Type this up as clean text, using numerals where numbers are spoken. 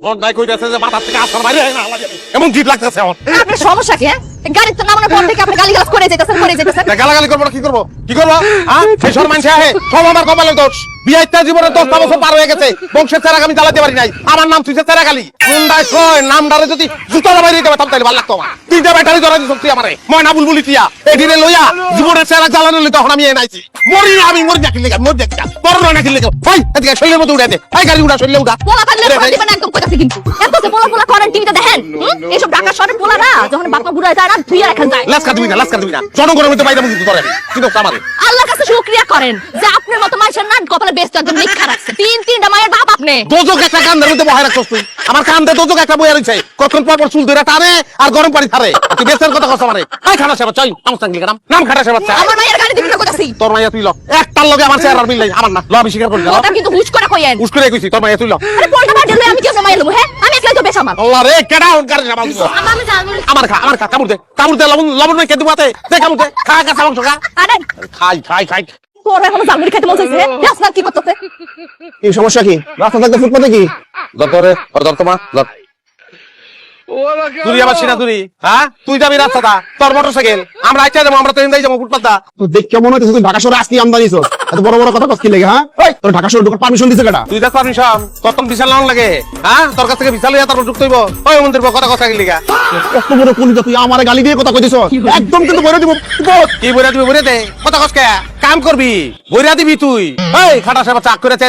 অন্যায় কইতাছে যে মাথা থেকে আসার বাইরে হয় না এমন জিদ লাগতেছে আমার। আপনার সমস্যা কি? গাড়ি তো নামানোর পর থেকে আপনি গালিগালাজ করে যাইতেছেন। গালাগালি করবো না কি করবো হ্যাঁ সেই সব মানুষ আহে সব আমার কপালের দোষ। বিয়াইতা জীবনে 10টা বছর পার হয়ে গেছে, বংশের চেরাগ আমি জ্বালাতে পারি নাই, আমার নাম তুই চেরাগালি মুন্ডায় কয় নামডারে যদি জুতোর বাইরে দিতে পারতাম তাহলে ভালো লাগতো আমার। 3টা ব্যাটারি ধরা দিছ তুই আমারে ময়না বুলবুলি টিয়া এদিনে লইয়া জীবনের চেরাগ জ্বালানো লই তখন আমি এনাইছি মরি না আমি মরি দেখি লেগে মরি দেখি বড় না দেখি লেগে ভাই এদিকে শরীরের মতো উড়ে দে ভাই গাড়ি উড়া শরীরে উড়া পোলা পারলে করে দিবেন একদম কইতাছি কিন্তু এত যে পোলা করেন টিভিতে দেখেন এইসব ঢাকা শহরের পোলারা যখন বাপমা বুড়া যায় না ধুইয়া রাখা যায়। লাস্কা দিবি না জনগণের মধ্যে বাইরে মুখ ধরে কিন্তু আমারে আল্লাহর কাছে শুকরিয়া করেন যে আপনার মতো মানুষের নাম কপালে বেস্ট একদম লিখা রাখছে। 3টা মায়ের বাপ আপনি দোজক একটা কান্দের মধ্যে বহায় রাখছস তুই আমার কান্দে দোজক একটা বইয়া রইছে কতক্ষণ পর পর চুল ধরে টানে আর গরম পানি ছাড়ে তুই বেস্টের কথা কস আমারে আই খানা সেবা চাই আমার সাঙ্গলি নাম খাটা সেবা চাই আমার মায়ের গাড়ি দিবি না কইতাছি তোর মাইয়া তুই ল একটার লগে আমার চেহারার মিল নাই আমার না ল আমি স্বীকার করি না ওটা কিন্তু হুশ করে কইেন উস করে কইছি তোর মাইয়া তুই ল আরে পোলটা বাড়লে আমি কেমনে মাইয়া লব হ্যাঁ আমি একলাই তো বেশ আমার আল্লাহ রে কেডা অন করে সামাল দিছ আমি জানি আমার খা কামড় দে লবণ নাই কেদু মাতে দে কামড় দে খা কাঁচা মাংস খা আরে খাই তোর এখন জামুরি খেতে মন চাইছে জাস না কি করতেছে এই সমস্যা কি? রাস্তা থাকতে ফুটপাতে কি? দরে আর দর তোমা তুই আবার সিনা তুই হ্যাঁ তুই যাবি রাস্তাটা তোর মোটরসাইকেল আমরা আইচা যাবো আমরা ট্রেন যাবো ফুটপাতটা তো দেখ কেমন হইতেছে তুই ঢাকা শহরে আসতি আমদানিছ এত বড় বড় কথা কস কি লাগে হ্যাঁ ওই তোর ঢাকা শহরে ঢোকার পারমিশন দিছে কেডা? তুই দেখ পারমিশন কত বিশাল লাউন লাগে হ্যাঁ তোর কাছ থেকে বিশাল তারপর যুক্ত হইব ওই মন্দির কথা গিলিগা এত বড় কলিজা তুই আমারে গালি দিয়ে কথা কইতেছ একদম কিন্তু বলে দিব কি বইরা দিবি বইরে দে কথা কস কে কাম করবি বইরা দিবি তুই এই খাটা সেবা চাক করে চাই